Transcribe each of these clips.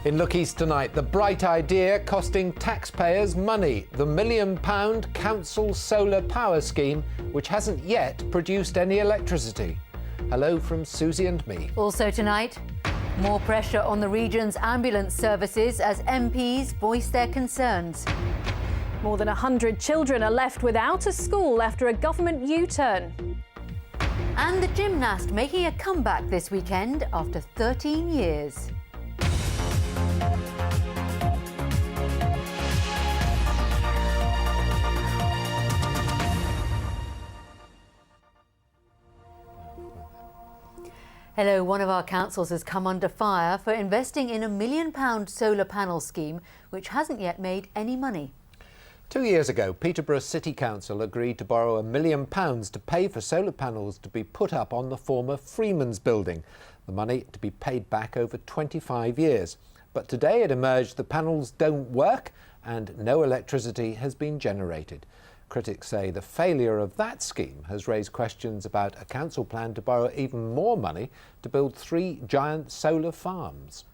In Look East tonight, the bright idea costing taxpayers money, the £1 million council solar power scheme, which hasn't yet produced any electricity. Hello from Susie and me. Also tonight, more pressure on the region's ambulance services as MPs voice their concerns. More than 100 children are left without a school after a government U-turn. And the gymnast making a comeback this weekend after 13 years. Hello, one of our councils has come under fire for investing in a £1 million solar panel scheme which hasn't yet made any money. 2 years ago, Peterborough City Council agreed to borrow £1 million to pay for solar panels to be put up on the former Freeman's building. The money to be paid back over 25 years. But today it emerged the panels don't work and no electricity has been generated. Critics say the failure of that scheme has raised questions about a council plan to borrow even more money to build 3 giant solar farms.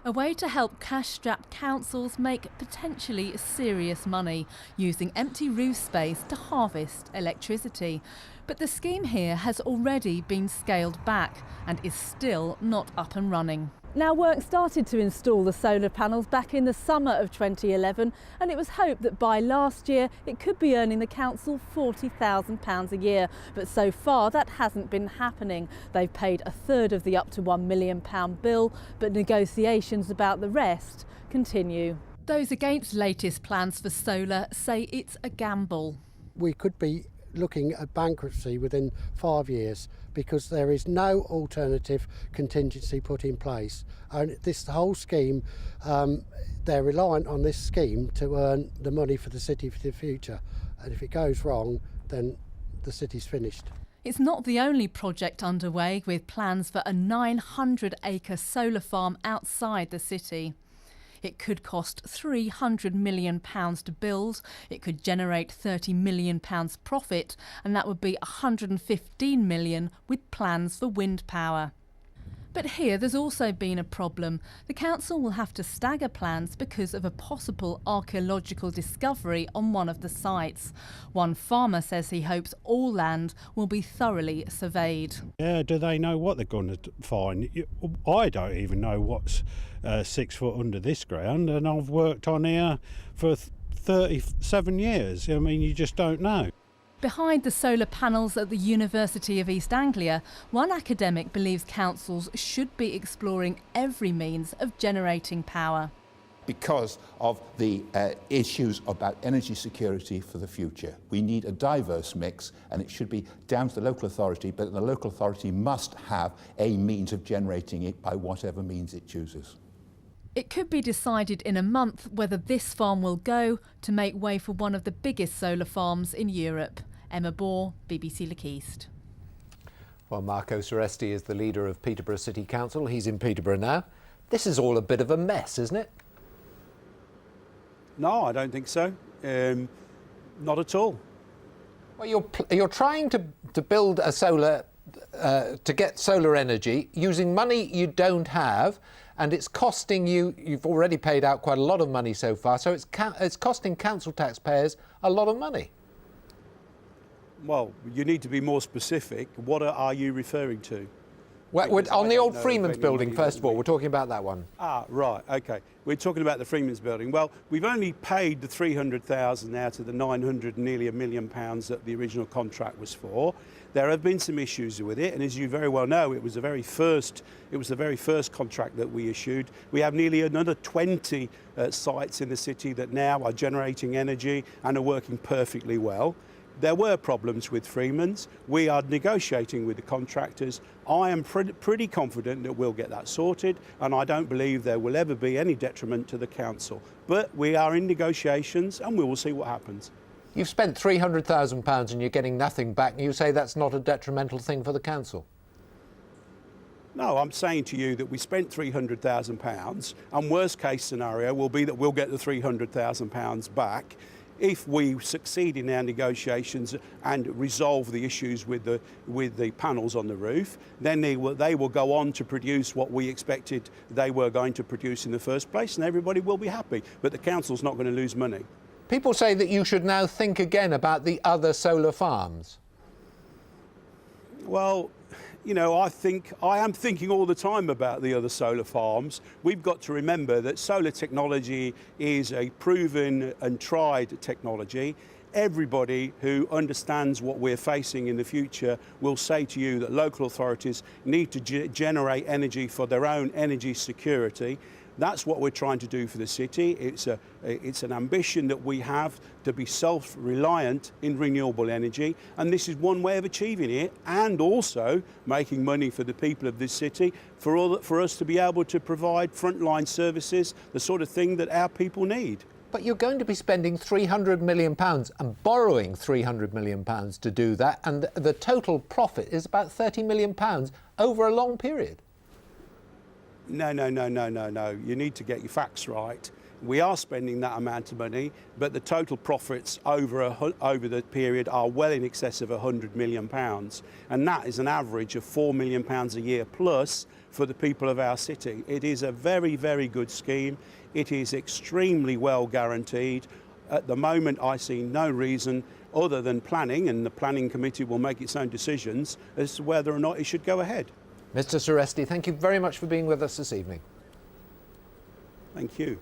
A way to help cash-strapped councils make potentially serious money, using empty roof space to harvest electricity. But the scheme here has already been scaled back and is still not up and running. Now, work started to install the solar panels back in the summer of 2011, and it was hoped that by last year it could be earning the council £40,000 a year. But so far that hasn't been happening. They've paid a third of the up to £1 million bill, but negotiations about the rest continue. Those against latest plans for solar say it's a gamble. We could be looking at bankruptcy within 5 years because there is no alternative contingency put in place. And this whole scheme, they're reliant on this scheme to earn the money for the city for the future. And if it goes wrong, then the city's finished. It's not the only project underway, with plans for a 900-acre solar farm outside the city. It could cost £300 million to build, it could generate £30 million profit, and that would be £115 million with plans for wind power. But here there's also been a problem. The council will have to stagger plans because of a possible archaeological discovery on one of the sites. One farmer says he hopes all land will be thoroughly surveyed. Yeah, do they know what they're going to find? I don't even know what's 6 foot under this ground, and I've worked on here for 37 years. I mean, you just don't know. Behind the solar panels at the University of East Anglia, one academic believes councils should be exploring every means of generating power. Because of the issues about energy security for the future. We need a diverse mix, and it should be down to the local authority, but the local authority must have a means of generating it by whatever means it chooses. It could be decided in a month whether this farm will go to make way for one of the biggest solar farms in Europe. Emma Bohr, BBC Look East. Well, Marco Seresti is the leader of Peterborough City Council. He's in Peterborough now. This is all a bit of a mess, isn't it? No, I don't think so. Not at all. Well, you're trying to build a solar, to get solar energy using money you don't have, and it's costing you, you've already paid out quite a lot of money so far, so it's costing council taxpayers a lot of money. Well, you need to be more specific. What are you referring to? Well, on the old Freeman's building, first of all, we're talking about that one. Ah, right, OK. We're talking about the Freeman's building. Well, we've only paid the 300,000 out of the 900, nearly £1 million that the original contract was for. There have been some issues with it, and as you very well know, it was the very first contract that we issued. We have nearly another 20 sites in the city that now are generating energy and are working perfectly well. There were problems with Freeman's. We are negotiating with the contractors. I am pretty confident that we'll get that sorted, and I don't believe there will ever be any detriment to the council. But we are in negotiations, and we will see what happens. You've spent £300,000 and you're getting nothing back, and you say that's not a detrimental thing for the council? No, I'm saying to you that we spent £300,000, and worst case scenario will be that we'll get the £300,000 back. if we succeed in our negotiations and resolve the issues with the panels on the roof, then they will go on to produce what we expected they were going to produce in the first place, and everybody will be happy. But the council's not going to lose money. People say that you should now think again about the other solar farms. Well, you know, I am thinking all the time about the other solar farms. We've got to remember that solar technology is a proven and tried technology. Everybody who understands what we're facing in the future will say to you that local authorities need to generate energy for their own energy security. That's what we're trying to do for the city. It's an ambition that we have to be self-reliant in renewable energy, and this is one way of achieving it, and also making money for the people of this city, for us to be able to provide frontline services, the sort of thing that our people need. But you're going to be spending £300 million and borrowing £300 million to do that, and the total profit is about £30 million over a long period. No. You need to get your facts right. We are spending that amount of money, but the total profits over the period are well in excess of £100 million. And that is an average of £4 million a year plus for the people of our city. It is a very, very good scheme. It is extremely well guaranteed. At the moment, I see no reason other than planning, and the planning committee will make its own decisions as to whether or not it should go ahead. Mr. Suresti, thank you very much for being with us this evening. Thank you.